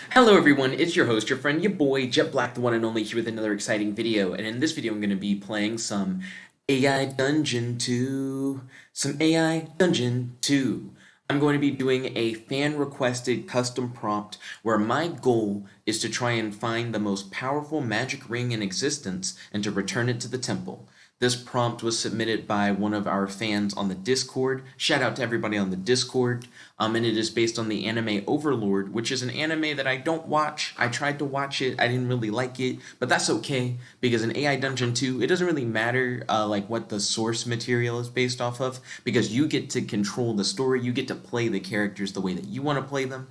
Hello everyone, it's your host, your friend, your boy, Jet Black, the one and only, here with another exciting video. And in this video, I'm going to be playing some AI Dungeon 2. Some AI Dungeon 2. I'm going to be doing a fan-requested custom prompt where my goal is to try and find the most powerful magic ring in existence and to return it to the temple. This prompt was submitted by one of our fans on the Discord. Shout out to everybody on the Discord. And it is based on the anime Overlord, which is an anime that I don't watch. I tried to watch it. I didn't really like it, but that's okay because in AI Dungeon 2, it doesn't really matter like what the source material is based off of because you get to control the story. You get to play the characters the way that you want to play them.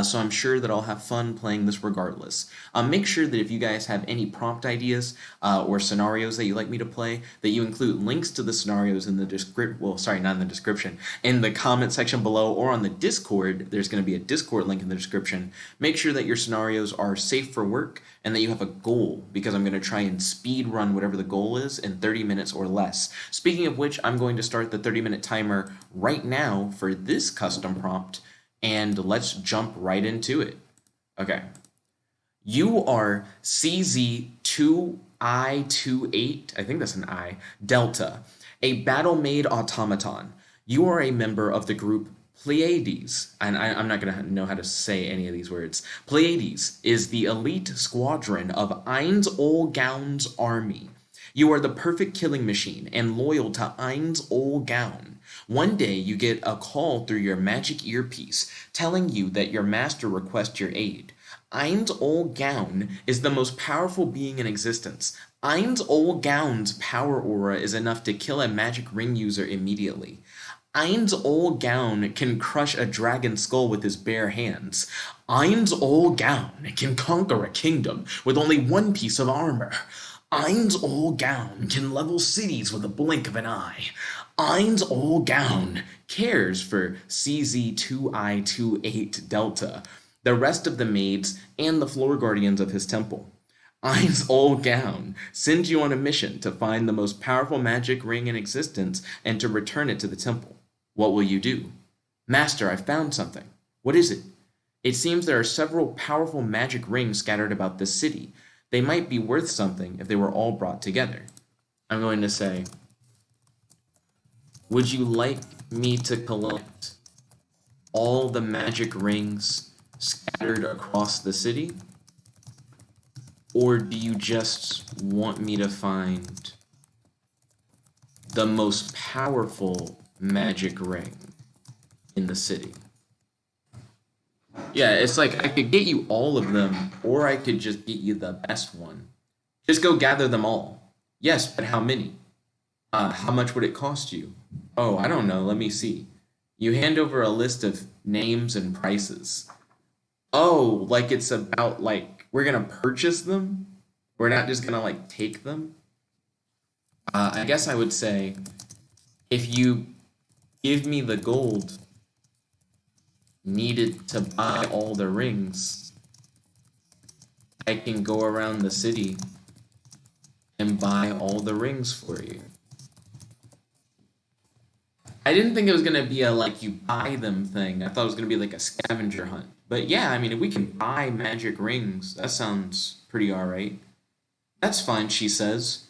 So I'm sure that I'll have fun playing this regardless. Make sure that if you guys have any prompt ideas or scenarios that you'd like me to play, that you include links to the scenarios in the description. Well, sorry, not in the description, in the comment section below or on the Discord. There's going to be a Discord link in the description. Make sure that your scenarios are safe for work and that you have a goal because I'm going to try and speed run whatever the goal is in 30 minutes or less. Speaking of which, I'm going to start the 30-minute timer right now for this custom prompt. And let's jump right into it. Okay. You are CZ2I28, I think that's an I, Delta, a battle maid automaton. You are a member of the group Pleiades, and I'm not going to know how to say any of these words. Pleiades is the elite squadron of Ainz Ooal Gown's army. You are the perfect killing machine and loyal to Ainz Ooal Gown. One day you get a call through your magic earpiece telling you that your master requests your aid. Ainz Ooal Gown is the most powerful being in existence. Ainz Ooal Gown's power aura is enough to kill a magic ring user immediately. Ainz Ooal Gown can crush a dragon skull with his bare hands. Ainz Ooal Gown can conquer a kingdom with only one piece of armor. Ainz Ooal Gown can level cities with a blink of an eye. Ainz Ooal Gown cares for CZ2I28 Delta, the rest of the maids, and the floor guardians of his temple. Ainz Ooal Gown sends you on a mission to find the most powerful magic ring in existence and to return it to the temple. What will you do? Master, I found something. What is it? It seems there are several powerful magic rings scattered about this city. They might be worth something if they were all brought together. I'm going to say, would you like me to collect all the magic rings scattered across the city? Or do you just want me to find the most powerful magic ring in the city? Yeah, it's like I could get you all of them, or I could just get you the best one. Just go gather them all. Yes, but how many? How much would it cost you? Oh, I don't know. Let me see. You hand over a list of names and prices. Oh, like it's about like we're gonna purchase them? We're not just gonna like take them? I guess I would say if you give me the gold needed to buy all the rings, I can go around the city and buy all the rings for you. I didn't think it was gonna be a like you buy them thing. I thought it was gonna be like a scavenger hunt. But yeah, I mean, if we can buy magic rings, that sounds pretty alright. That's fine, she says.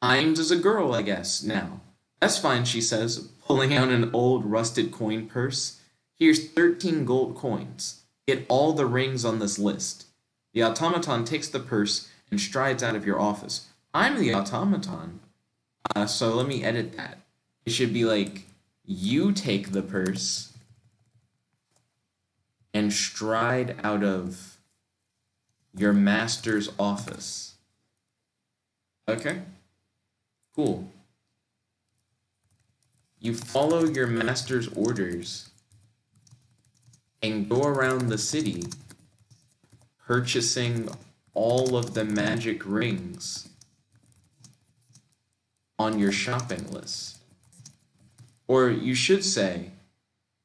Ainz is a girl, I guess, now. That's fine, she says, pulling out an old rusted coin purse. Here's 13 gold coins. Get all the rings on this list. The automaton takes the purse and strides out of your office. I'm the automaton. So let me edit that. It should be like, you take the purse and stride out of your master's office. Okay, cool. You follow your master's orders and go around the city purchasing all of the magic rings on your shopping list. Or you should say,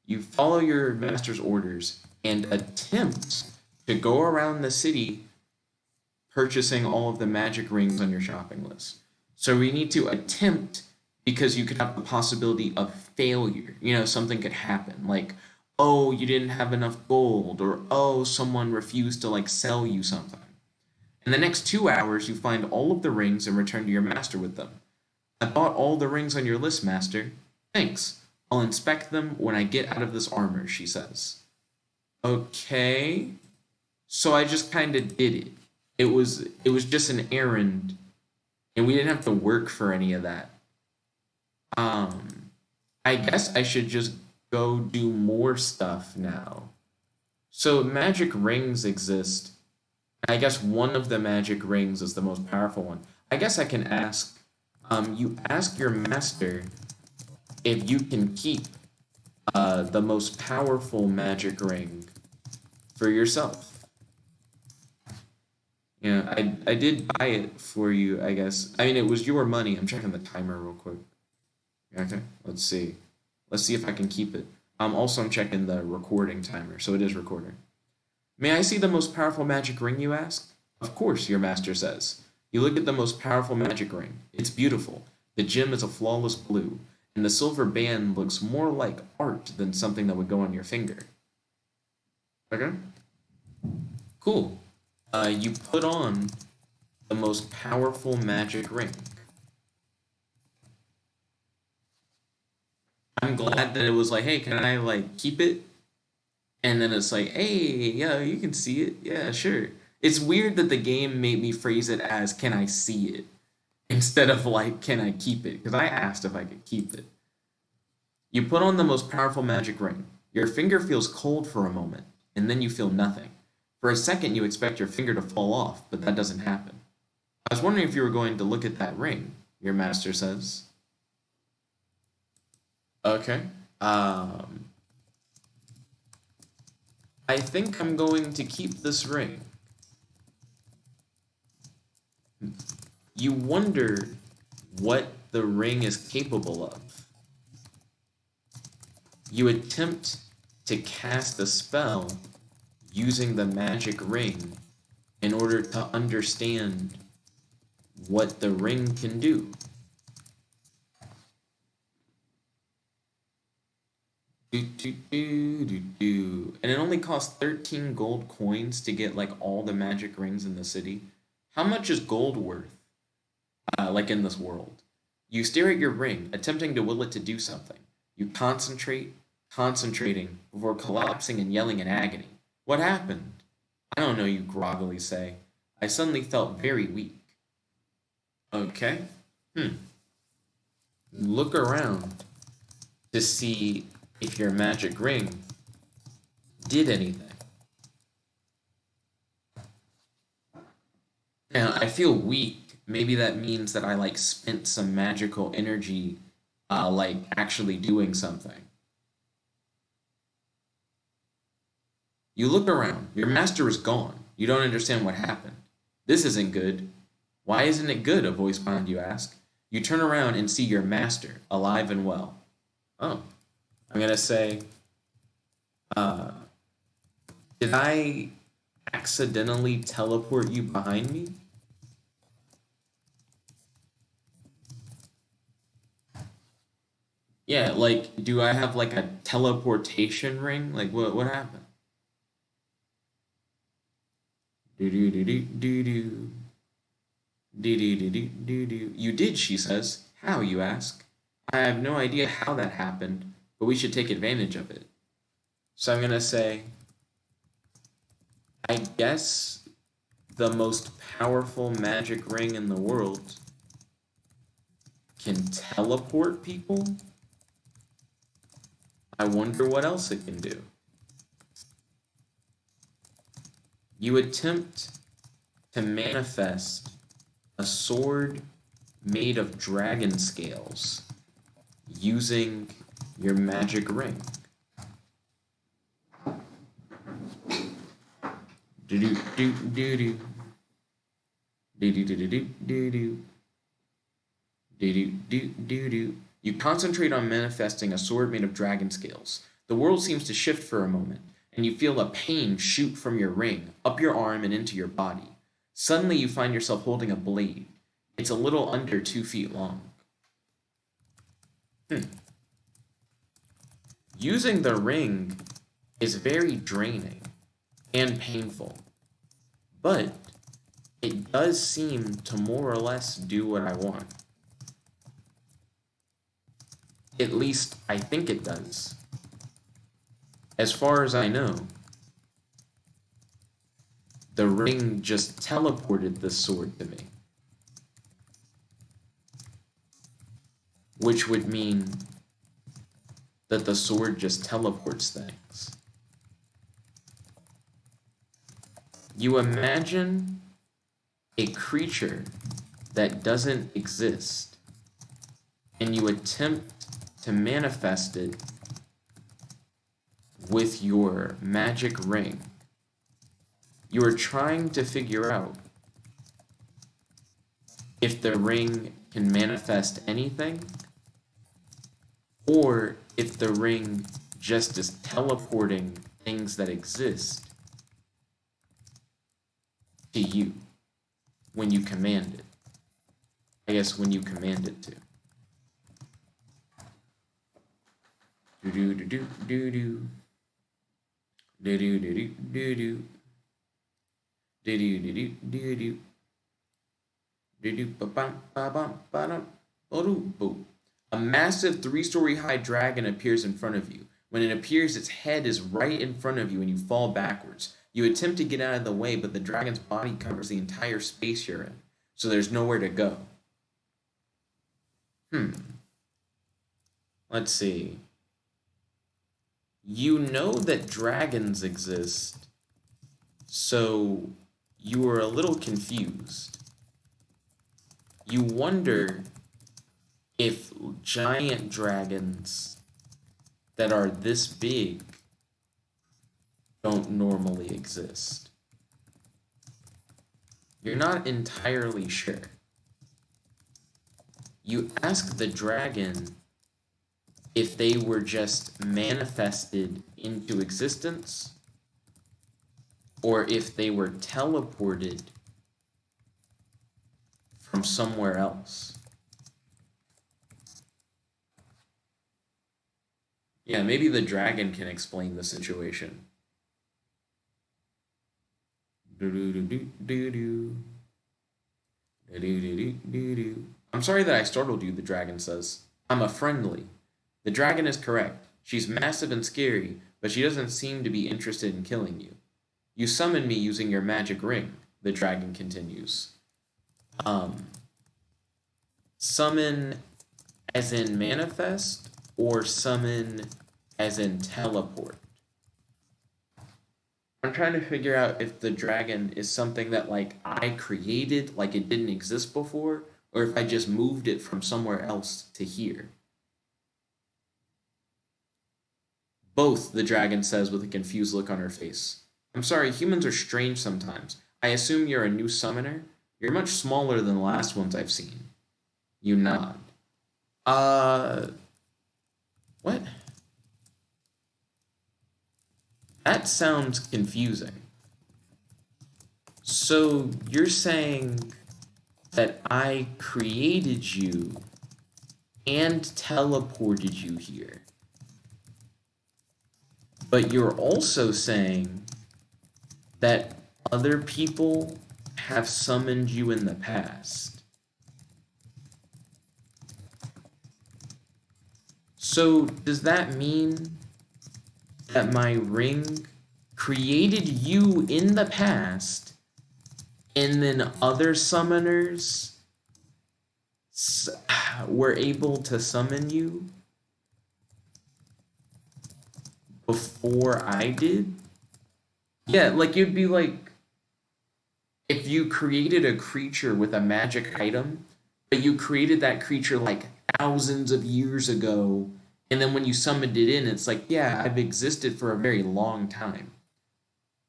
you follow your master's orders and attempt to go around the city purchasing all of the magic rings on your shopping list. So we need to attempt because you could have the possibility of failure. You know, something could happen like, oh, you didn't have enough gold, or oh, someone refused to like sell you something. In the next 2 hours, you find all of the rings and return to your master with them. I bought all the rings on your list, master. Thanks. I'll inspect them when I get out of this armor, she says. Okay. So I just kind of did it. It was just an errand, and we didn't have to work for any of that. I guess I should just go do more stuff now. So magic rings exist. I guess one of the magic rings is the most powerful one. I guess I can ask, you ask your master if you can keep the most powerful magic ring for yourself. Yeah, I did buy it for you, I guess. I mean, it was your money. I'm checking the timer real quick. Okay, let's see. Let's see if I can keep it. Also, I'm checking the recording timer, so it is recording. May I see the most powerful magic ring, you ask? Of course, your master says. You look at the most powerful magic ring. It's beautiful. The gem is a flawless blue, and the silver band looks more like art than something that would go on your finger. Okay? Cool. You put on the most powerful magic ring. I'm glad that it was like, hey, can I like keep it? And then it's like, hey, yeah, you can see it. Yeah, sure. It's weird that the game made me phrase it as, can I see it? Instead of like, can I keep it? Because I asked if I could keep it. You put on the most powerful magic ring. Your finger feels cold for a moment, and then you feel nothing. For a second, you expect your finger to fall off, but that doesn't happen. I was wondering if you were going to look at that ring, your master says. Okay. I think I'm going to keep this ring. You wonder what the ring is capable of. You attempt to cast a spell using the magic ring in order to understand what the ring can do. And it only costs 13 gold coins to get like all the magic rings in the city. How much is gold worth? Like in this world. You stare at your ring, attempting to will it to do something. You concentrating before collapsing and yelling in agony. What happened? I don't know, you groggily say. I suddenly felt very weak. Okay. Look around to see if your magic ring did anything. Now, I feel weak. Maybe that means that I like spent some magical energy like actually doing something. You look around. Your master is gone. You don't understand what happened. This isn't good. Why isn't it good? A voice behind you asks. You turn around and see your master, alive and well. Oh. I'm going to say, did I accidentally teleport you behind me? Yeah, like, do I have like a teleportation ring? Like, what happened? Do-do-do-do-do-do. Do-do-do-do-do-do. You did, she says. How, you ask? I have no idea how that happened, but we should take advantage of it. So I'm going to say, I guess the most powerful magic ring in the world can teleport people? I wonder what else it can do. You attempt to manifest a sword made of dragon scales using your magic ring. Do-do-do-do-do. Do-do-do-do-do-do. Do-do-do-do-do. You concentrate on manifesting a sword made of dragon scales. The world seems to shift for a moment, and you feel a pain shoot from your ring, up your arm and into your body. Suddenly you find yourself holding a blade. It's a little under 2 feet long. Using the ring is very draining and painful, but it does seem to more or less do what I want. At least I think it does. As far as I know, the ring just teleported this sword to me. Which would mean that the sword just teleports things. You imagine a creature that doesn't exist, and you attempt to manifest it with your magic ring. You are trying to figure out if the ring can manifest anything, or if the ring just is teleporting things that exist to you when you command it. I guess when you command it to. Do-do-do-do-do-do. Do-do-do-do-do-do. Do-do-do-do-do-do. Do-do-ba-bum-ba-bum-ba-dum. A massive 3-story high dragon appears in front of you. When it appears, its head is right in front of you and you fall backwards. You attempt to get out of the way, but the dragon's body covers the entire space you're in, so there's nowhere to go. Let's see. You know that dragons exist, so you are a little confused. You wonder if giant dragons that are this big don't normally exist. You're not entirely sure. You ask the dragon if they were just manifested into existence, or if they were teleported from somewhere else. Yeah, maybe the dragon can explain the situation. I'm sorry that I startled you, the dragon says. I'm a friendly. The dragon is correct. She's massive and scary, but she doesn't seem to be interested in killing you. You summoned me using your magic ring, the dragon continues. Summon as in manifest, or summon as in teleport? I'm trying to figure out if the dragon is something that, like, I created, like it didn't exist before, or if I just moved it from somewhere else to here. Both, the dragon says with a confused look on her face. I'm sorry, humans are strange sometimes. I assume you're a new summoner? You're much smaller than the last ones I've seen. You nod. What? That sounds confusing. So you're saying that I created you and teleported you here. But you're also saying that other people have summoned you in the past. So does that mean that my ring created you in the past, and then other summoners were able to summon you before I did? Yeah, like it'd be like if you created a creature with a magic item, but you created that creature like thousands of years ago, and then when you summoned it in, it's like, yeah, I've existed for a very long time.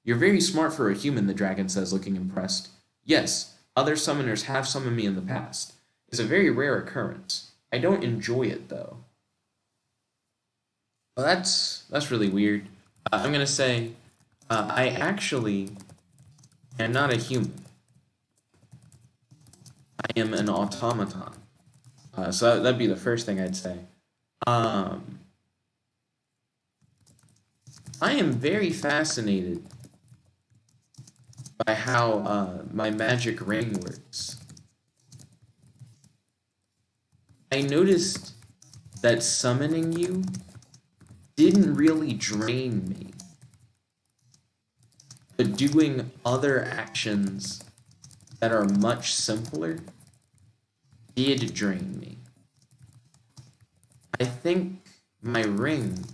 You're very smart for a human, the dragon says, looking impressed. Yes, other summoners have summoned me in the past. It's a very rare occurrence. I don't enjoy it, though. Well, that's really weird. I'm going to say, I actually am not a human. I am an automaton. So that'd be the first thing I'd say. I am very fascinated by how my magic ring works. I noticed that summoning you didn't really drain me, but doing other actions that are much simpler did drain me. I think my ring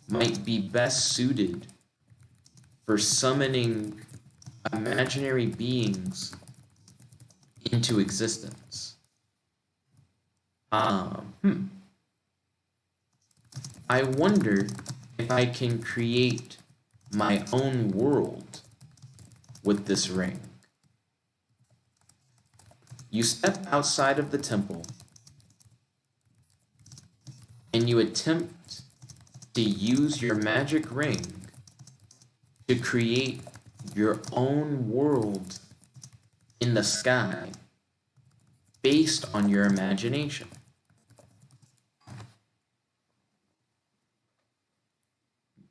might be best suited for summoning imaginary beings into existence. I wonder if I can create my own world with this ring. You step outside of the temple and you attempt to use your magic ring to create your own world in the sky based on your imagination.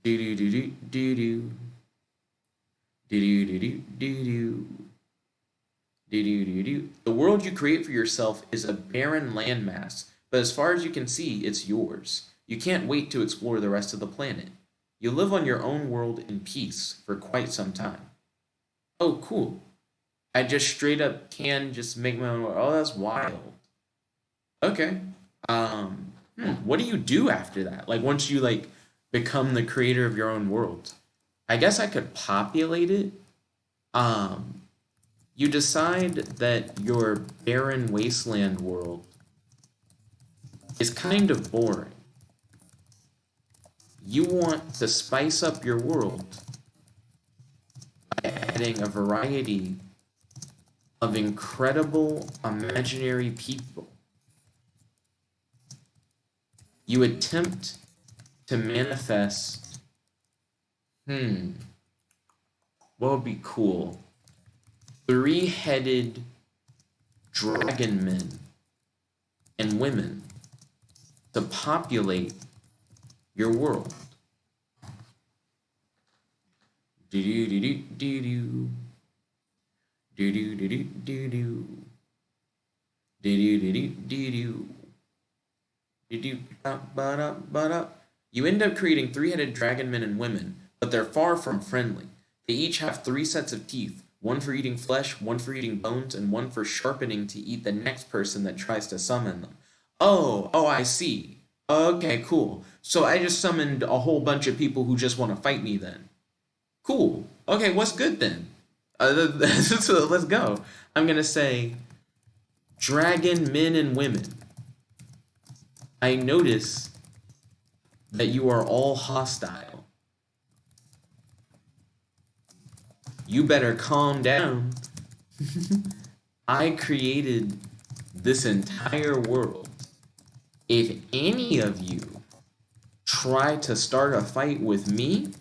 Do do do do do do do do do do do do. The world you create for yourself is a barren landmass, but as far as you can see, it's yours. You can't wait to explore the rest of the planet. You live on your own world in peace for quite some time. Oh, cool. I just straight up can just make my own world. Oh, that's wild. Okay. What do you do after that? Like once you like become the creator of your own world? I guess I could populate it. You decide that your barren wasteland world is kind of boring. You want to spice up your world by adding a variety of incredible imaginary people. You attempt to manifest, what would be cool? 3-headed dragon men and women to populate your world. Do do do do do do do do do do do do do do do do. You end up creating 3-headed dragon men and women, but they're far from friendly. They each have 3 sets of teeth, one for eating flesh, one for eating bones, and one for sharpening to eat the next person that tries to summon them. Oh, I see. Okay, cool. So I just summoned a whole bunch of people who just want to fight me then. Cool. Okay, what's good then? So let's go. I'm going to say dragon men and women. I notice that you are all hostile. You better calm down. I created this entire world. If any of you try to start a fight with me,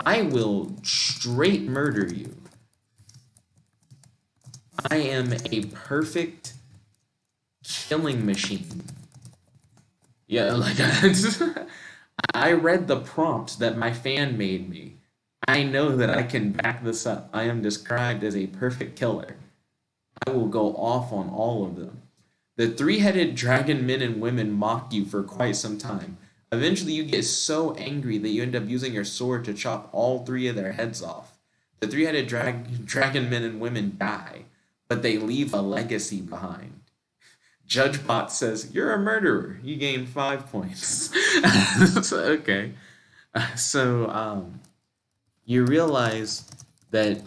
I will straight murder you. I am a perfect killing machine. Yeah, like I read the prompt that my fan made me. I know that I can back this up. I am described as a perfect killer. I will go off on all of them. The 3-headed dragon men and women mock you for quite some time. Eventually you get so angry that you end up using your sword to chop all 3 of their heads off. The 3-headed dragon men and women die, but they leave a legacy behind. JudgeBot says, "You're a murderer. You gain 5 points." Okay. You realize that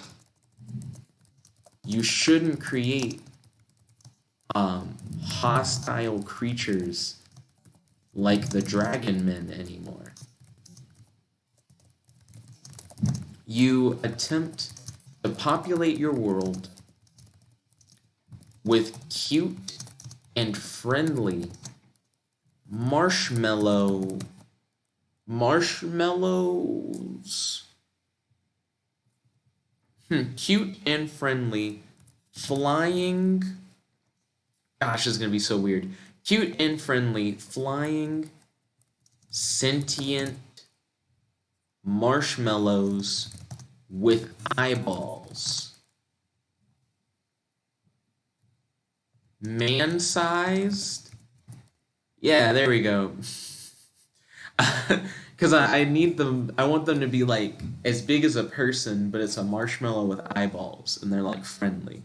you shouldn't create hostile creatures like the dragon men anymore. You attempt to populate your world with cute and friendly marshmallows. Cute and friendly flying. Gosh, this is gonna be so weird. Cute and friendly flying sentient marshmallows with eyeballs. Man-sized? Yeah, there we go. Because I need them, I want them to be like as big as a person, but it's a marshmallow with eyeballs, and they're like friendly.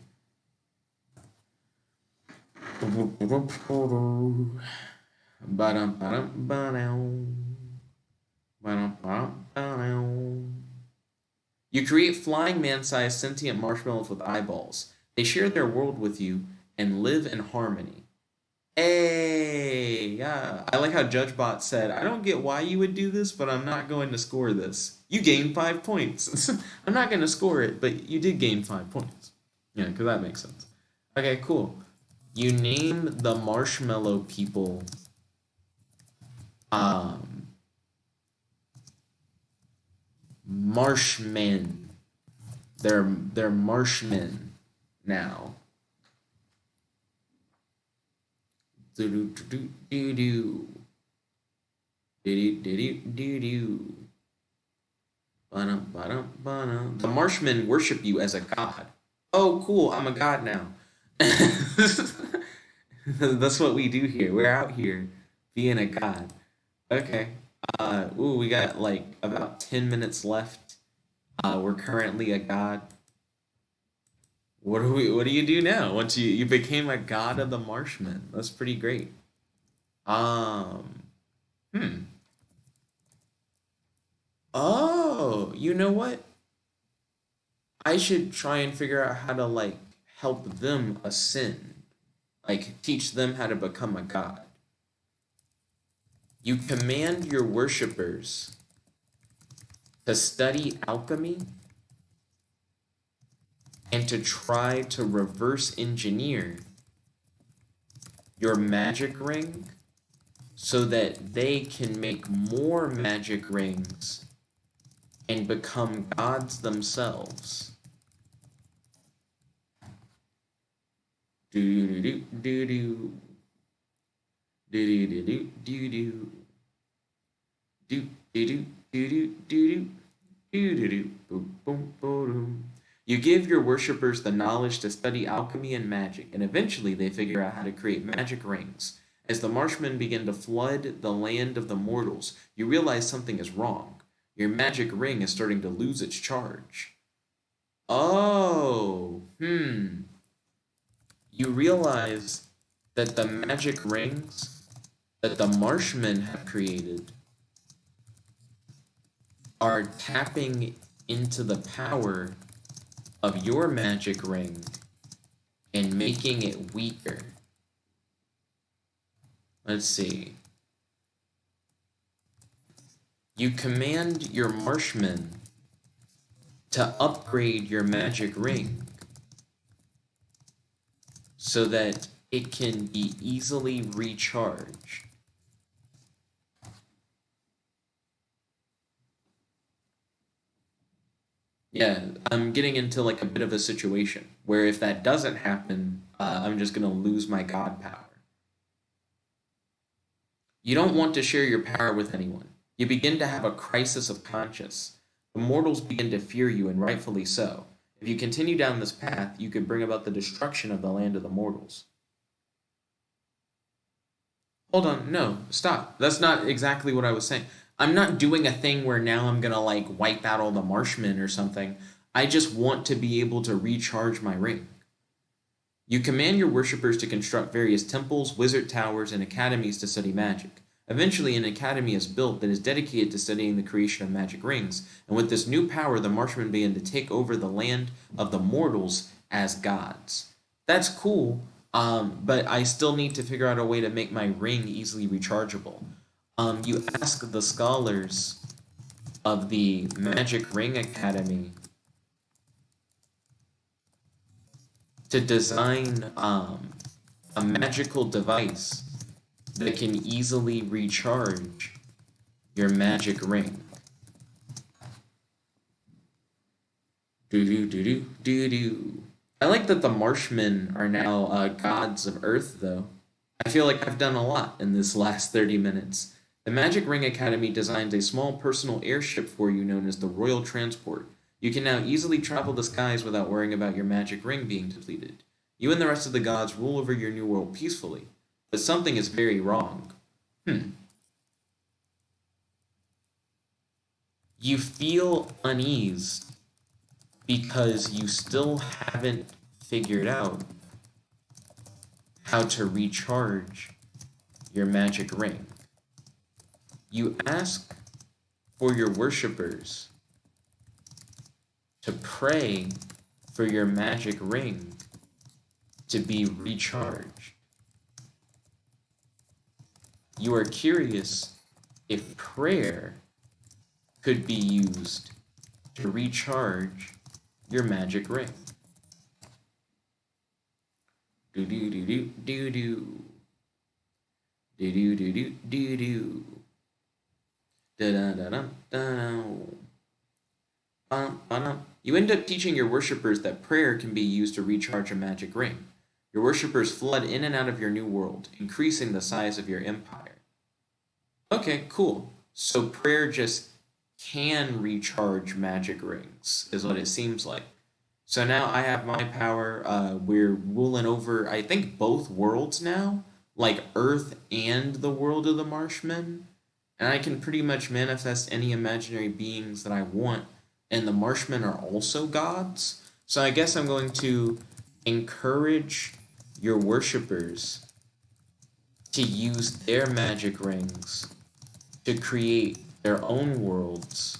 You create flying man-sized sentient marshmallows with eyeballs. They share their world with you and live in harmony. Hey, yeah. I like how JudgeBot said, I don't get why you would do this, but I'm not going to score this. You gained 5 points. I'm not going to score it, but you did gain 5 points. Yeah, because that makes sense. Okay, cool. You name the marshmallow people Marshmen. They're marshmen now. The marshmen worship you as a god. Oh, cool! I'm a god now. That's what we do here. We're out here being a god. Okay. Ooh, we got like about 10 minutes left. We're currently a god. What do you do now? Once you became a god of the marshmen. That's pretty great. Hmm. Oh, you know what? I should try and figure out how to like help them ascend. Like teach them how to become a god. You command your worshippers to study alchemy and to try to reverse engineer your magic ring so that they can make more magic rings and become gods themselves. Do do do do do do do do do do do do do do do. You give your worshippers the knowledge to study alchemy and magic, and eventually they figure out how to create magic rings. As the marshmen begin to flood the land of the mortals, you realize something is wrong. Your magic ring is starting to lose its charge. Oh, You realize that the magic rings that the marshmen have created are tapping into the power of your magic ring and making it weaker. Let's see. You command your marshmen to upgrade your magic ring so that it can be easily recharged. Yeah, I'm getting into like a bit of a situation where if that doesn't happen, I'm just going to lose my god power. You don't want to share your power with anyone. You begin to have a crisis of conscience. The mortals begin to fear you, and rightfully so. If you continue down this path, you could bring about the destruction of the land of the mortals. Hold on, no, stop. That's not exactly what I was saying. I'm not doing a thing where now I'm gonna like wipe out all the marshmen or something. I just want to be able to recharge my ring. You command your worshippers to construct various temples, wizard towers, and academies to study magic. Eventually, an academy is built that is dedicated to studying the creation of magic rings, and with this new power, the marshmen begin to take over the land of the mortals as gods. That's cool, but I still need to figure out a way to make my ring easily rechargeable. You ask the scholars of the Magic Ring Academy to design a magical device that can easily recharge your magic ring. Do. I like that the marshmen are now gods of Earth, though. I feel like I've done a lot in this last 30 minutes. The Magic Ring Academy designs a small personal airship for you known as the Royal Transport. You can now easily travel the skies without worrying about your magic ring being depleted. You and the rest of the gods rule over your new world peacefully. But something is very wrong. You feel uneasy because you still haven't figured out how to recharge your magic ring. You ask for your worshippers to pray for your magic ring to be recharged. You are curious if prayer could be used to recharge your magic ring. Do do do do do do. Do do do do do do. Da da da da da. You end up teaching your worshippers that prayer can be used to recharge a magic ring. Your worshippers flood in and out of your new world, increasing the size of your empire. Okay, cool. So prayer just can recharge magic rings, is what it seems like. So now I have my power. We're ruling over, I think, both worlds now, like Earth and the world of the Marshmen. And I can pretty much manifest any imaginary beings that I want. And the Marshmen are also gods. So I guess I'm going to encourage your worshippers to use their magic rings to create their own worlds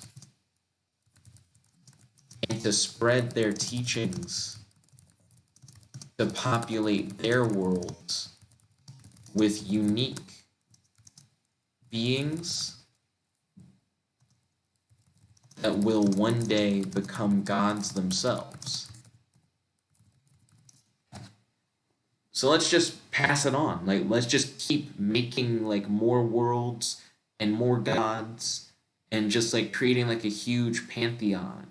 and to spread their teachings to populate their worlds with unique beings that will one day become gods themselves. So let's just pass it on. Like, let's just keep making like more worlds and more gods and just like creating like a huge pantheon.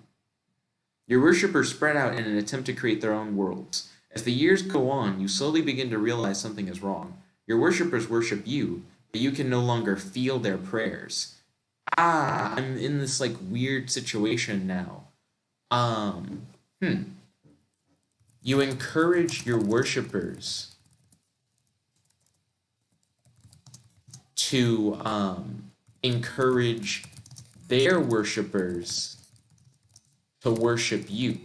Your worshippers spread out in an attempt to create their own worlds. As the years go on, you slowly begin to realize something is wrong. Your worshippers worship you, but you can no longer feel their prayers. I'm in this like weird situation now. You encourage your worshippers to encourage their worshippers to worship you.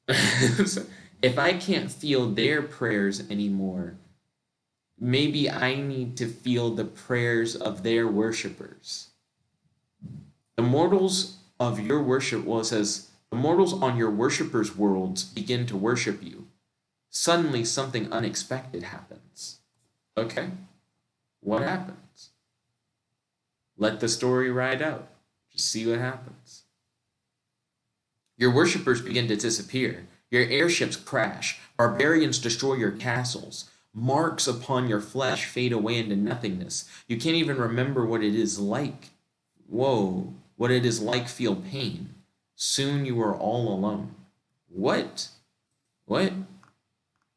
If I can't feel their prayers anymore, maybe I need to feel the prayers of their worshippers. The mortals of your worship, well, it says, the mortals on your worshippers' worlds begin to worship you. Suddenly, something unexpected happens. Okay, what happens? Let the story ride out. Just see what happens. Your worshippers begin to disappear. Your airships crash. Barbarians destroy your castles. Marks upon your flesh fade away into nothingness. You can't even remember what it is like. What it is like feel pain. Soon you are all alone. What?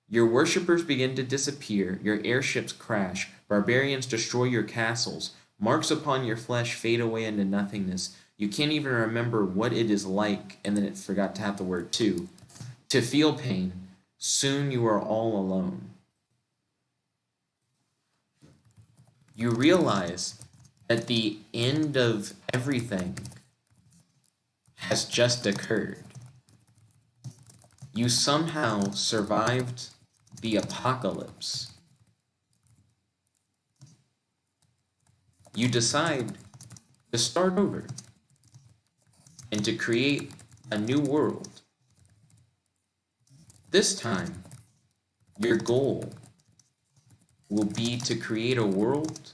Your worshippers begin to disappear. Your airships crash. Barbarians destroy your castles. Marks upon your flesh fade away into nothingness. You can't even remember what it is like, and then it forgot to have the word to feel pain. Soon you are all alone. You realize that the end of everything has just occurred. You somehow survived the apocalypse. You decide to start over and to create a new world. This time, your goal will be to create a world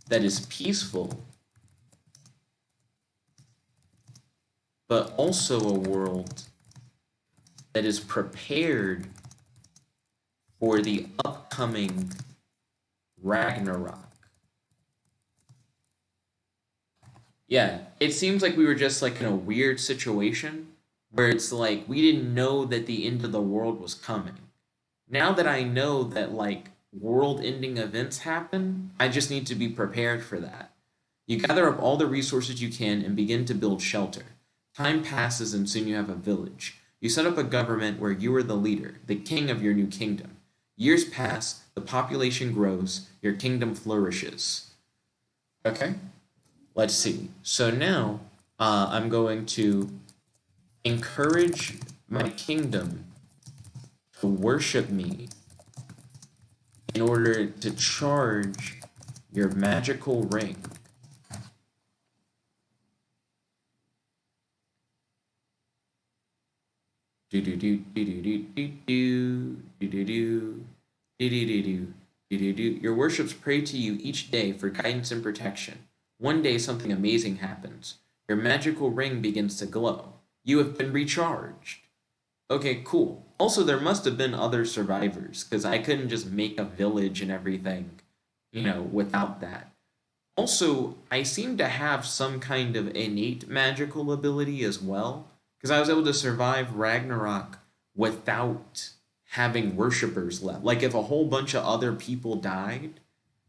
that is peaceful, but also a world that is prepared for the upcoming Ragnarok. Yeah, it seems like we were just like in a weird situation where it's like we didn't know that the end of the world was coming. Now that I know that like world-ending events happen, I just need to be prepared for that. You gather up all the resources you can and begin to build shelter. Time passes and soon you have a village. You set up a government where you are the leader, the king of your new kingdom. Years pass, the population grows, your kingdom flourishes. Okay, let's see. So now I'm going to encourage my kingdom to worship me in order to charge your magical ring. Do do do do do do do do do do do do do do. Your worships pray to you each day for guidance and protection. One day something amazing happens. Your magical ring begins to glow. You have been recharged. Okay, cool. Also, there must have been other survivors, because I couldn't just make a village and everything, without that. Also, I seem to have some kind of innate magical ability as well, because I was able to survive Ragnarok without having worshippers left. Like, if a whole bunch of other people died,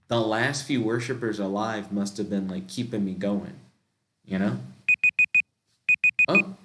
the last few worshippers alive must have been, like, keeping me going, you know? Oh,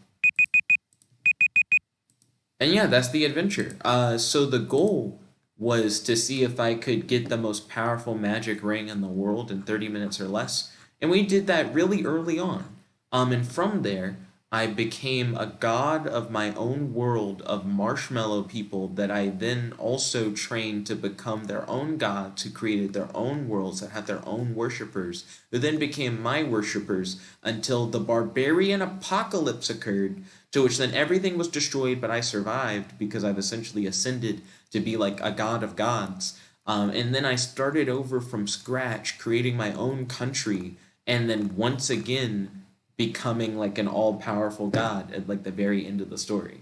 and yeah, that's the adventure. So the goal was to see if I could get the most powerful magic ring in the world in 30 minutes or less. And we did that really early on. And from there, I became a god of my own world of marshmallow people that I then also trained to become their own gods who created their own worlds that had their own worshippers, who then became my worshippers until the barbarian apocalypse occurred, to which then everything was destroyed, but I survived because I've essentially ascended to be like a god of gods. And then I started over from scratch, creating my own country, and then once again becoming like an all-powerful god at like the very end of the story.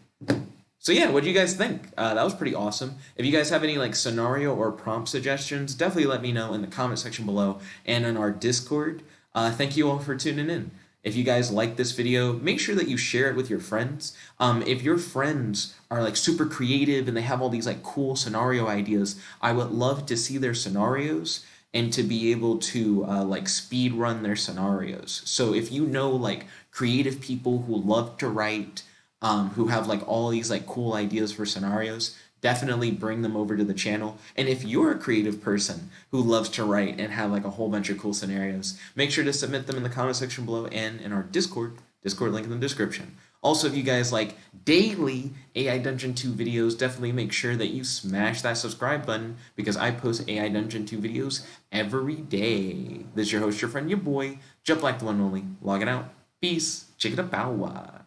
So yeah, what do you guys think? That was pretty awesome. If you guys have any like scenario or prompt suggestions, definitely let me know in the comment section below and in our Discord. Thank you all for tuning in. If you guys like this video, make sure that you share it with your friends. If your friends are like super creative and they have all these like cool scenario ideas, I would love to see their scenarios and to be able to like speed run their scenarios. So if you know like creative people who love to write, who have like all these like cool ideas for scenarios, definitely bring them over to the channel. And if you're a creative person who loves to write and have like a whole bunch of cool scenarios, make sure to submit them in the comment section below and in our Discord link in the description. Also, if you guys like daily AI Dungeon 2 videos, definitely make sure that you smash that subscribe button because I post AI Dungeon 2 videos every day. This is your host, your friend, your boy, Jet Black the one and only, logging out. Peace. Check it out.